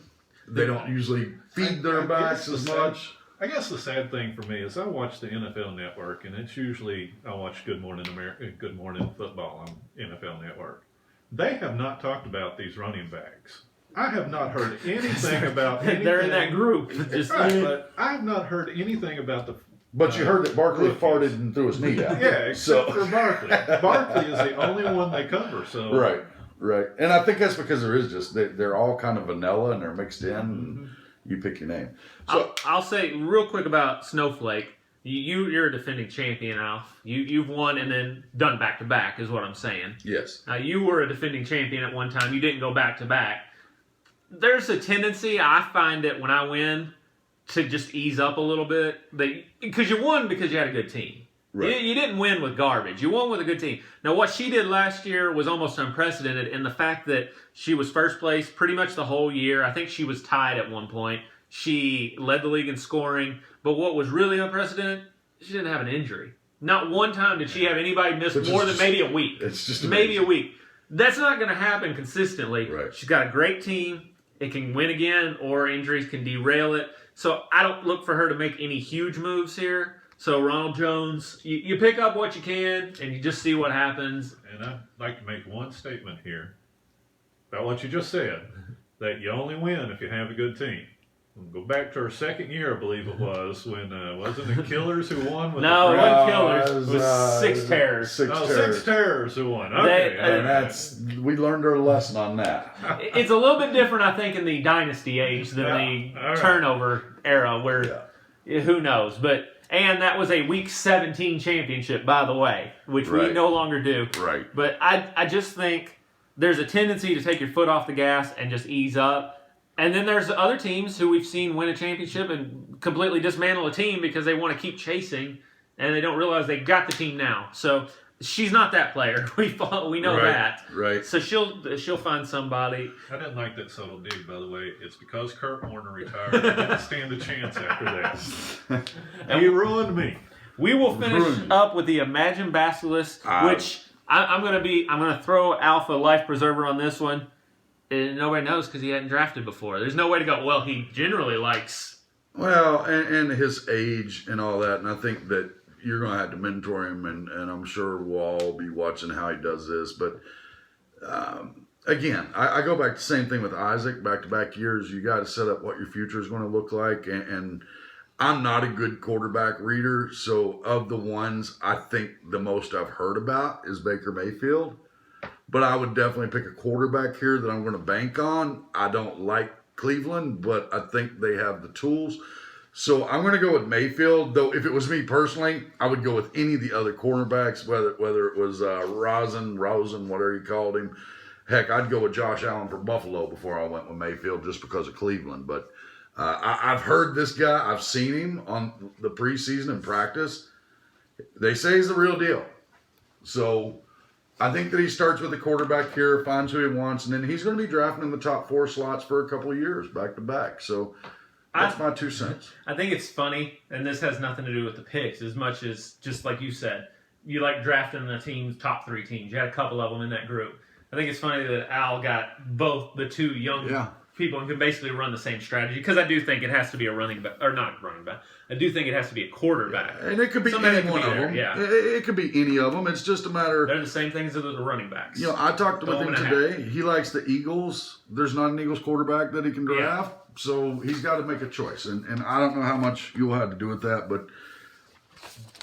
They don't usually feed their backs as much. I guess the sad thing for me is I watch the NFL Network, and it's usually I watch Good Morning America, Good Morning Football on NFL Network. They have not talked about these running backs. I have not heard anything about anything. They're in that group. But I have not heard anything about the. But you heard that Barkley farted and threw his knee out. Yeah, except for Barkley. Barkley is the only one they cover. So right, and I think that's because there is just they're all kind of vanilla and they're mixed in. And you pick your name. So I'll say real quick about Snowflake. You're a defending champion, Alf. You've won and then done back to back is what I'm saying. Yes. You were a defending champion at one time. You didn't go back to back. There's a tendency I find that when I win to just ease up a little bit, because you won because you had a good team. Right. You didn't win with garbage. You won with a good team. Now, what she did last year was almost unprecedented in the fact that she was first place pretty much the whole year. I think she was tied at one point. She led the league in scoring. But what was really unprecedented, she didn't have an injury. Not one time did she have anybody miss more than maybe a week. It's just maybe a week. That's not going to happen consistently. Right. She's got a great team. It can win again, or injuries can derail it. So I don't look for her to make any huge moves here. So Ronald Jones, you pick up what you can, and you just see what happens. And I'd like to make one statement here about what you just said, that you only win if you have a good team. We'll go back to her second year, I believe it was, when wasn't it Killers who won? With No, it the wasn't Killers. It was Six Terrors. Six Terrors who won. Okay. And we learned our lesson on that. It's a little bit different, I think, in the dynasty age than the turnover era, where who knows. And that was a Week 17 championship, by the way, which we no longer do. Right. But I just think there's a tendency to take your foot off the gas and just ease up. And then there's other teams who we've seen win a championship and completely dismantle a team because they want to keep chasing, and they don't realize they got the team now. So she's not that player. We know that. Right. So she'll find somebody. I didn't like that subtle dig, by the way. It's because Kurt Warner retired. I didn't stand a chance after that. And he ruined me. We will finish up with the Imagine Basilisk, which I'm gonna throw Alpha Life Preserver on this one. And nobody knows because he hadn't drafted before. There's no way to go, well, he generally likes... Well, and his age and all that, and I think that you're going to have to mentor him, and I'm sure we'll all be watching how he does this. But, again, I go back to the same thing with Isaac, back-to-back years. You got to set up what your future is going to look like, and I'm not a good quarterback reader, so of the ones I think the most I've heard about is Baker Mayfield. But I would definitely pick a quarterback here that I'm going to bank on. I don't like Cleveland, but I think they have the tools. So I'm going to go with Mayfield, though if it was me personally, I would go with any of the other cornerbacks, whether it was Rosen, whatever you called him. Heck, I'd go with Josh Allen for Buffalo before I went with Mayfield just because of Cleveland. But I've heard this guy. I've seen him on the preseason and practice. They say he's the real deal. So I think that he starts with the quarterback here, finds who he wants, and then he's going to be drafting in the top 4 slots for a couple of years, back to back. So that's my 2 cents. I think it's funny, and this has nothing to do with the picks as much as just like you said, you like drafting the team's top 3 teams. You had a couple of them in that group. I think it's funny that Al got both the 2 young people and can basically run the same strategy because I do think it has to be a running back, or not running back. I do think it has to be a quarterback. And it could be any one of them. Yeah. It could be any of them. It's just a matter. They're the same things as the running backs. You know, I talked with him today. He likes the Eagles. There's not an Eagles quarterback that he can draft, so he's got to make a choice. And I don't know how much you'll have to do with that, but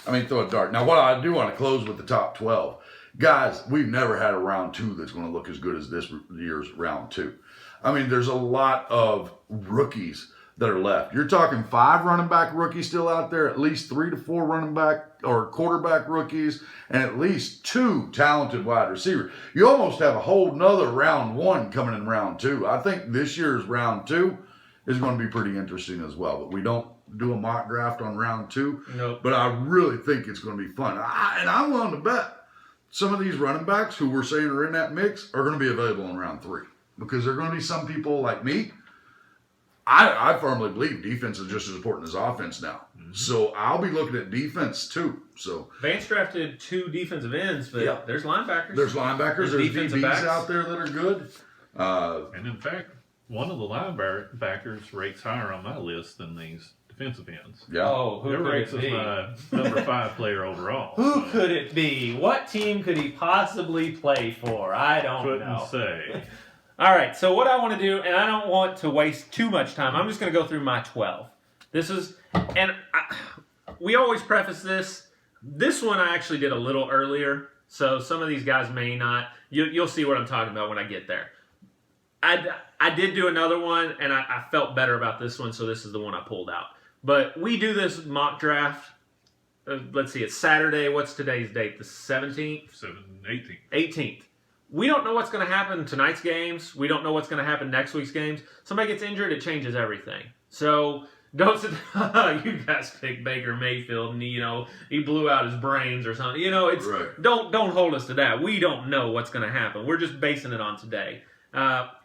I mean, throw a dart. Now, what I do want to close with the top 12. Guys, we've never had a round 2 that's going to look as good as this year's round 2. I mean, there's a lot of rookies that are left. You're talking 5 running back rookies still out there, at least 3 to 4 running back or quarterback rookies, and at least 2 talented wide receivers. You almost have a whole nother round 1 coming in round 2. I think this year's round 2 is going to be pretty interesting as well. But we don't do a mock draft on round 2. Nope. But I really think it's going to be fun. And I'm willing to bet some of these running backs who we're saying are in that mix are going to be available in round 3. Because there are going to be some people like me. I firmly believe defense is just as important as offense now. Mm-hmm. So I'll be looking at defense too. So Vance drafted 2 defensive ends, but there's linebackers. There's DBs backs out there that are good. And in fact, one of the linebackers rates higher on my list than these defensive ends. Yeah. Oh, who It could rates it as be? my number 5 player overall. Who could it be? What team could he possibly play for? I don't know. Couldn't say. All right, so what I want to do, and I don't want to waste too much time, I'm just going to go through my 12. We always preface this. This one I actually did a little earlier, so some of these guys may not. You'll see what I'm talking about when I get there. I did do another one, and I felt better about this one, so this is the one I pulled out. But we do this mock draft. Let's see, it's Saturday. What's today's date? The 17th? 18th. 18th. We don't know what's going to happen in tonight's games. We don't know what's going to happen next week's games. Somebody gets injured, it changes everything. So Don't sit. You guys picked Baker Mayfield, and he blew out his brains or something. It's Right. Don't hold us to that. We don't know what's going to happen. We're just basing it on today.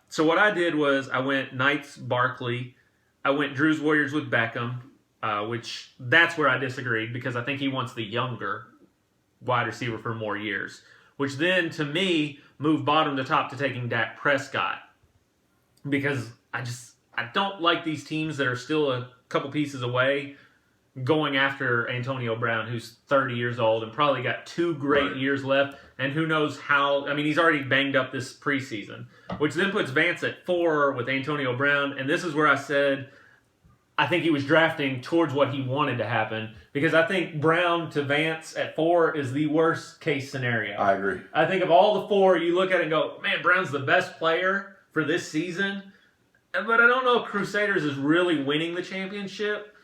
So what I did was I went Knights Barkley. I went Drew's Warriors with Beckham, which that's where I disagreed because I think he wants the younger wide receiver for more years. Which then, to me, moved bottom to top to taking Dak Prescott because I don't like these teams that are still a couple pieces away going after Antonio Brown, who's 30 years old and probably got 2 great years left, and who knows how. I mean, he's already banged up this preseason, which then puts Vance at 4 with Antonio Brown, and this is where I said I think he was drafting towards what he wanted to happen because I think Brown to Vance at 4 is the worst case scenario. I agree. I think of all the 4, you look at it and go, man, Brown's the best player for this season. But I don't know if Crusaders is really winning the championship.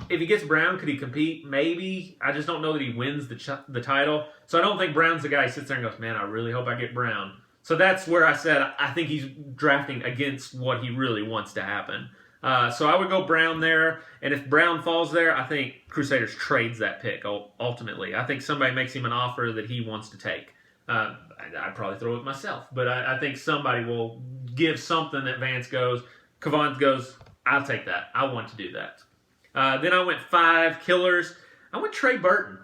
If he gets Brown, could he compete? Maybe. I just don't know that he wins the title. So I don't think Brown's the guy who sits there and goes, man, I really hope I get Brown. So that's where I said I think he's drafting against what he really wants to happen. So I would go Brown there. And if Brown falls there, I think Crusaders trades that pick ultimately. I think somebody makes him an offer that he wants to take. I'd probably throw it myself. But I think somebody will give something that Vance goes, Kavant goes, I'll take that. I want to do that. Then I went 5 killers. I went Trey Burton.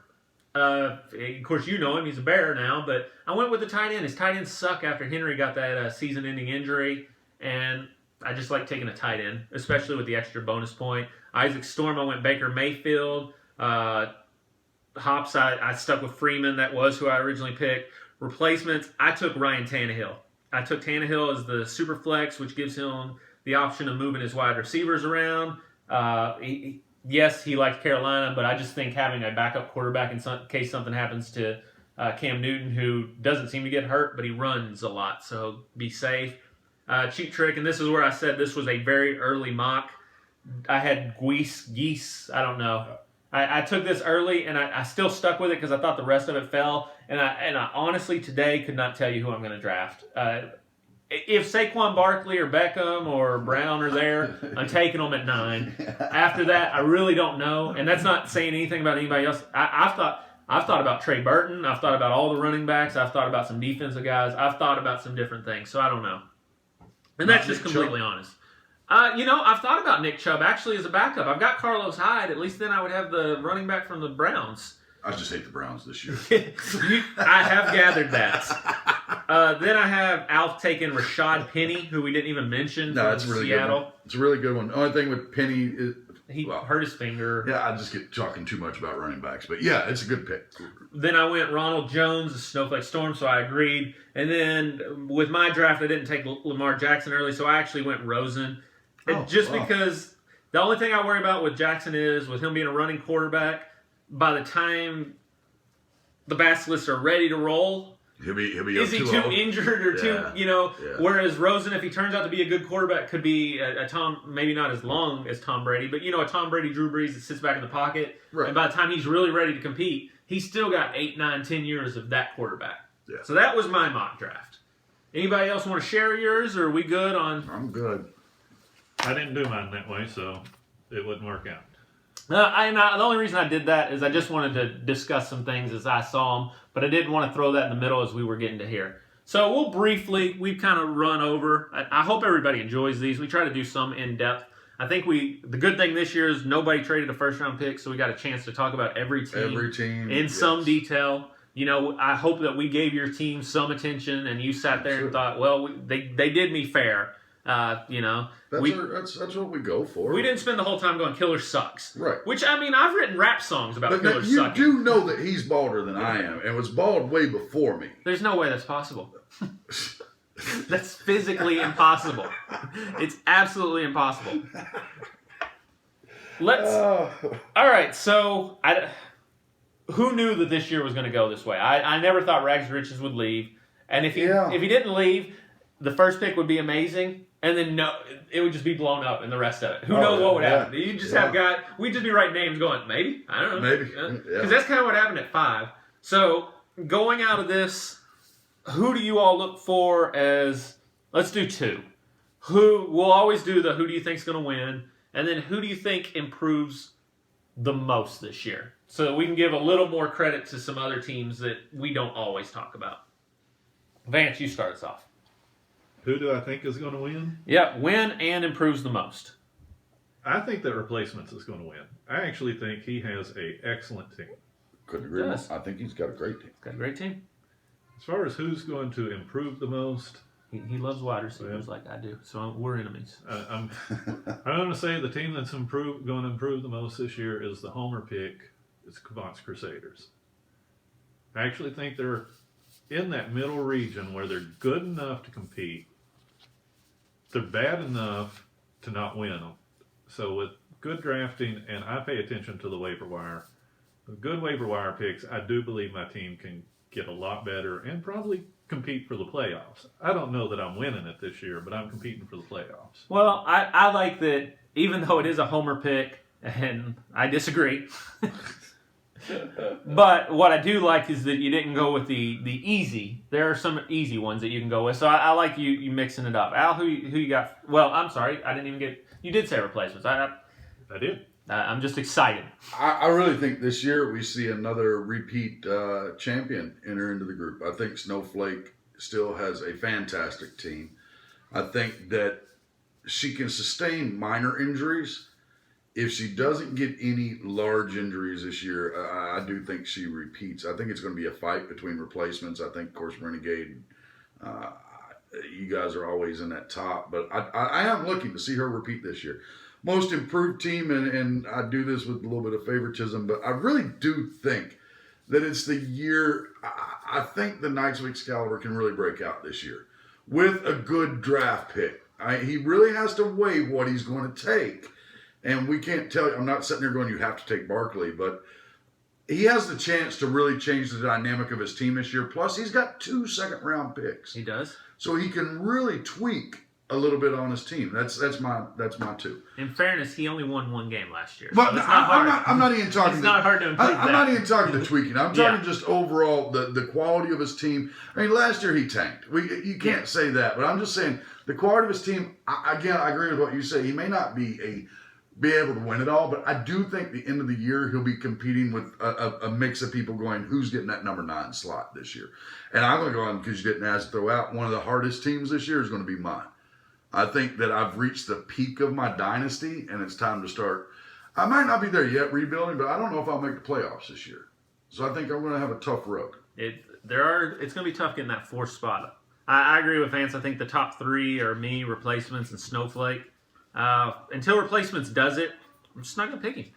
Of course, you know him. He's a Bear now. But I went with the tight end. His tight ends suck after Henry got that season-ending injury. And I just like taking a tight end, especially with the extra bonus point. Isaac Storm, I went Baker Mayfield. Hops, I stuck with Freeman. That was who I originally picked. Replacements, I took Ryan Tannehill. I took Tannehill as the super flex, which gives him the option of moving his wide receivers around. Yes, he likes Carolina, but I just think having a backup quarterback in case something happens to Cam Newton, who doesn't seem to get hurt, but he runs a lot, so be safe. Cheap trick, and this is where I said this was a very early mock. I had Geese, I don't know. I took this early, and I still stuck with it because I thought the rest of it fell, and I honestly today could not tell you who I'm going to draft. If Saquon Barkley or Beckham or Brown are there, I'm taking them at 9. After that, I really don't know, and that's not saying anything about anybody else. I've thought about Trey Burton. I've thought about all the running backs. I've thought about some defensive guys. I've thought about some different things, so I don't know. And that's just completely honest. I've thought about Nick Chubb actually as a backup. I've got Carlos Hyde. At least then I would have the running back from the Browns. I just hate the Browns this year. I have gathered that. Then I have Alf taking Rashad Penny, who we didn't even mention from Seattle. It's a really good one. The only thing with Penny is he hurt his finger. Yeah, I just get talking too much about running backs. But yeah, it's a good pick. Then I went Ronald Jones, the Snowflake Storm, so I agreed. And then with my draft, I didn't take Lamar Jackson early, so I actually went Rosen. Because the only thing I worry about with Jackson is, with him being a running quarterback, by the time the Basilisks are ready to roll, he'll be is he too injured or too, whereas Rosen, if he turns out to be a good quarterback, could be a Tom, maybe not as long as Tom Brady, but a Tom Brady, Drew Brees that sits back in the pocket. Right. And by the time he's really ready to compete, he's still got 8, 9, 10 years of that quarterback. Yeah. So that was my mock draft. Anybody else want to share yours, or are we good on? I'm good. I didn't do mine that way, so it wouldn't work out. The only reason I did that is I just wanted to discuss some things as I saw them, but I didn't want to throw that in the middle as we were getting to here. So we've kind of run over. I hope everybody enjoys these. We try to do some in-depth. I think the good thing this year is nobody traded a first-round pick, so we got a chance to talk about every team in some detail. I hope that we gave your team some attention, and you sat there and thought, well, they did me fair. That's what we go for. We didn't spend the whole time going Killer sucks. Right. Which, I've written rap songs about Killer sucking. You do know that he's balder than I am, and was bald way before me. There's no way that's possible. That's physically impossible. It's absolutely impossible. All right, so who knew that this year was going to go this way? I never thought Rags to Riches would leave. And if he didn't leave, the first pick would be amazing. And then it would just be blown up in the rest of it. Who knows what would happen? You just have guys. We'd just be writing names going, maybe? I don't know. Maybe. Because that's kind of what happened at 5. So going out of this, who do you all look for as, let's do 2. We'll always do the who do you think's going to win. And then who do you think improves the most this year? So we can give a little more credit to some other teams that we don't always talk about. Vance, you start us off. Who do I think is going to win? Yeah, win and improves the most. I think that Replacements is going to win. I actually think he has an excellent team. Couldn't agree more. I think he's got a great team. Got a great team. As far as who's going to improve the most, he loves wide receivers like I do, so we're enemies. I'm going to say the team that's going to improve the most this year is the homer pick. It's Cavant's Crusaders. I actually think they're in that middle region where they're good enough to compete. They're bad enough to not win them. So with good drafting, and I pay attention to the waiver wire, with good waiver wire picks, I do believe my team can get a lot better and probably compete for the playoffs. I don't know that I'm winning it this year, but I'm competing for the playoffs. Well, I like that even though it is a homer pick, and I disagree, but what I do like is that you didn't go with the easy. There are some easy ones that you can go with, so I like you mixing it up. Al, who you got? Well, I'm sorry, I didn't even get. You did say Replacements. I did. I'm just excited. I really think this year we see another repeat champion enter into the group. I think Snowflake still has a fantastic team. I think that she can sustain minor injuries. If she doesn't get any large injuries this year, I do think she repeats. I think it's going to be a fight between Replacements. I think, of course, Renegade, you guys are always in that top. But I am looking to see her repeat this year. Most improved team, and I do this with a little bit of favoritism, but I really do think that it's the year. I think the Knights of Excalibur can really break out this year with a good draft pick. He really has to weigh what he's going to take. And we can't tell you, I'm not sitting there going, you have to take Barkley, but he has the chance to really change the dynamic of his team this year. Plus, he's got 2 second-round picks. He does. So he can really tweak a little bit on his team. That's my 2. In fairness, he only won 1 game last year. But so it's not hard. I'm not even talking. It's not hard to improve I'm not even talking the tweaking. I'm talking just overall the quality of his team. I mean, last year he tanked. You can't say that, but I'm just saying the quality of his team. I agree with what you say. He may not be able to win it all, but I do think the end of the year he'll be competing with a mix of people going, who's getting that number 9 slot this year? And I'm going to go on because you didn't ask to throw out one of the hardest teams this year is going to be mine. I think that I've reached the peak of my dynasty, and it's time to start. I might not be there yet rebuilding, but I don't know if I'll make the playoffs this year. So I think I'm going to have a tough road. It's going to be tough getting that 4th spot. I agree with Vance. I think the top 3 are me, Replacements, and Snowflake. Until Replacements does it, I'm just not going to pick him.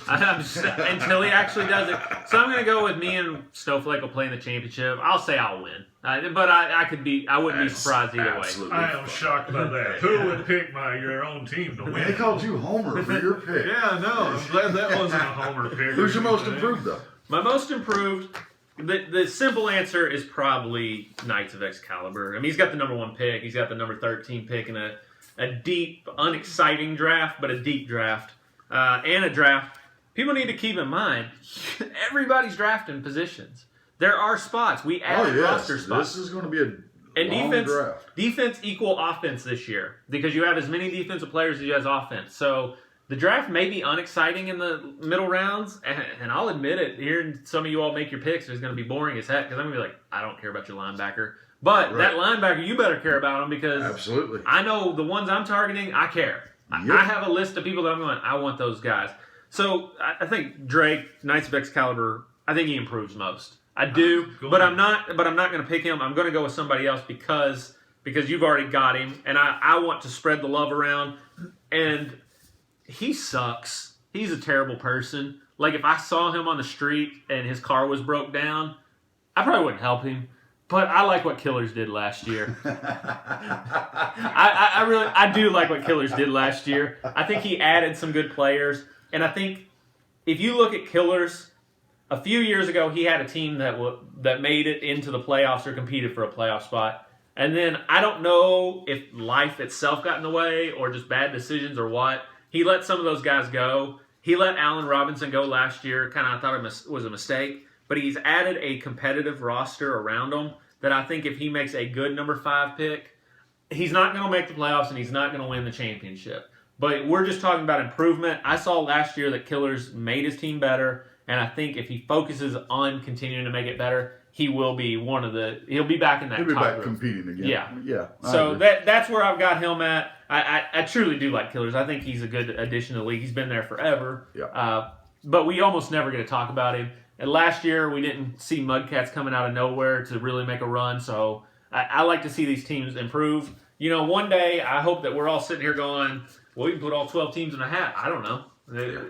Until he actually does it. So I'm going to go with me and Snowflake will play in the championship. I'll say I'll win. But I wouldn't be surprised either way. I am shocked by that. Who would pick your own team to win? They called you Homer for your pick. Yeah, no. I'm glad that wasn't a Homer pick. Who's your most improved, though? My most improved, the simple answer is probably Knights of Excalibur. I mean, he's got the number 1 pick. He's got the number 13 pick in a deep, unexciting draft, but a deep draft. And a draft, people need to keep in mind, everybody's drafting positions. There are spots. We added roster spots. This is going to be a long draft. Defense equal offense this year because you have as many defensive players as you have offense. So the draft may be unexciting in the middle rounds, and I'll admit it, hearing some of you all make your picks is going to be boring as heck because I'm going to be like, I don't care about your linebacker. But that linebacker, you better care about him because absolutely. I know the ones I'm targeting, I care. Yep. I have a list of people that I'm going, I want those guys. So I think Drake, Knights of Excalibur, I think he improves most. I do, but I'm not going to pick him. I'm going to go with somebody else because you've already got him, and I want to spread the love around. And he sucks. He's a terrible person. Like if I saw him on the street and his car was broke down, I probably wouldn't help him. But I like what Killers did last year. I do like what Killers did last year. I think he added some good players. And I think if you look at Killers, a few years ago he had a team that made it into the playoffs or competed for a playoff spot. And then I don't know if life itself got in the way or just bad decisions or what. He let some of those guys go. He let Allen Robinson go last year. Kind of I thought it was a mistake. But he's added a competitive roster around him that I think if he makes a good number 5 pick, he's not going to make the playoffs and he's not going to win the championship. But we're just talking about improvement. I saw last year that Killers made his team better, and I think if he focuses on continuing to make it better, he will be he'll be back in that top group. He'll be back competing again. Yeah. Yeah. So that's where I've got him at. I truly do like Killers. I think he's a good addition to the league. He's been there forever. Yeah. But we almost never get to talk about him. And last year, we didn't see Mudcats coming out of nowhere to really make a run. So I like to see these teams improve. You know, one day, I hope that we're all sitting here going, well, we can put all 12 teams in a hat. I don't know.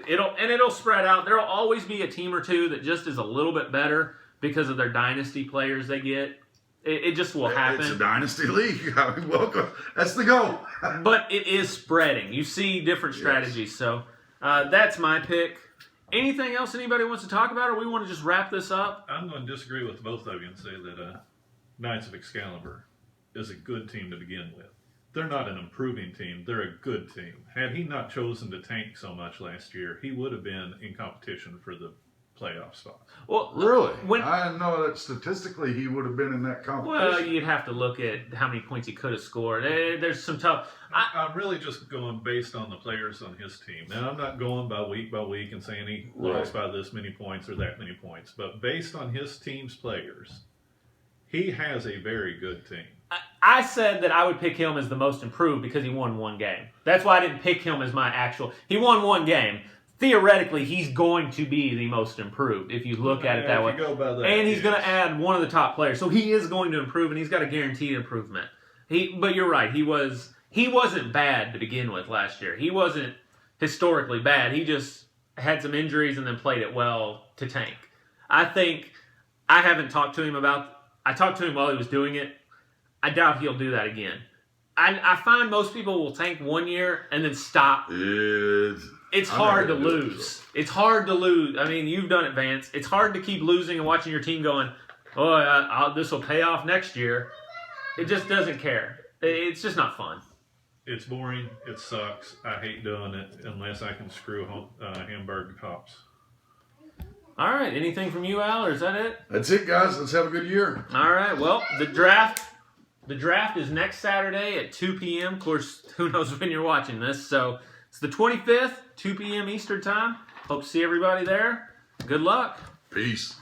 It'll spread out. There'll always be a team or two that just is a little bit better because of their dynasty players they get. It just will happen. It's a dynasty league. I mean, welcome. That's the goal. But it is spreading. You see different strategies. Yes. So that's my pick. Anything else anybody wants to talk about, or we want to just wrap this up? I'm going to disagree with both of you and say that Knights of Excalibur is a good team to begin with. They're not an improving team. They're a good team. Had he not chosen to tank so much last year, he would have been in competition for the playoff spot. Well, really? I didn't know that statistically he would have been in that competition. Well, you'd have to look at how many points he could have scored. There's some tough... I'm really just going based on the players on his team. And I'm not going by week and saying he lost by this many points or that many points. But based on his team's players, he has a very good team. I said that I would pick him as the most improved because he won one game. That's why I didn't pick him as my actual... He won one game. Theoretically, he's going to be the most improved if you look at it that way. And he's going to add one of the top players. So he is going to improve, and he's got a guaranteed improvement. But you're right. He wasn't bad to begin with last year. He wasn't historically bad. He just had some injuries and then played it well to tank. I think I haven't talked to him about... I talked to him while he was doing it. I doubt he'll do that again. I find most people will tank 1 year and then stop. It's hard to lose. It's hard to lose. I mean, you've done it, Vance. It's hard to keep losing and watching your team going, this will pay off next year. It just doesn't care. It's just not fun. It's boring. It sucks. I hate doing it unless I can screw Hamburg tops. All right. Anything from you, Al, or is that it? That's it, guys. Let's have a good year. All right. Well, the draft is next Saturday at 2 p.m. Of course, who knows when you're watching this. So it's the 25th, 2 p.m. Eastern Time. Hope to see everybody there. Good luck. Peace.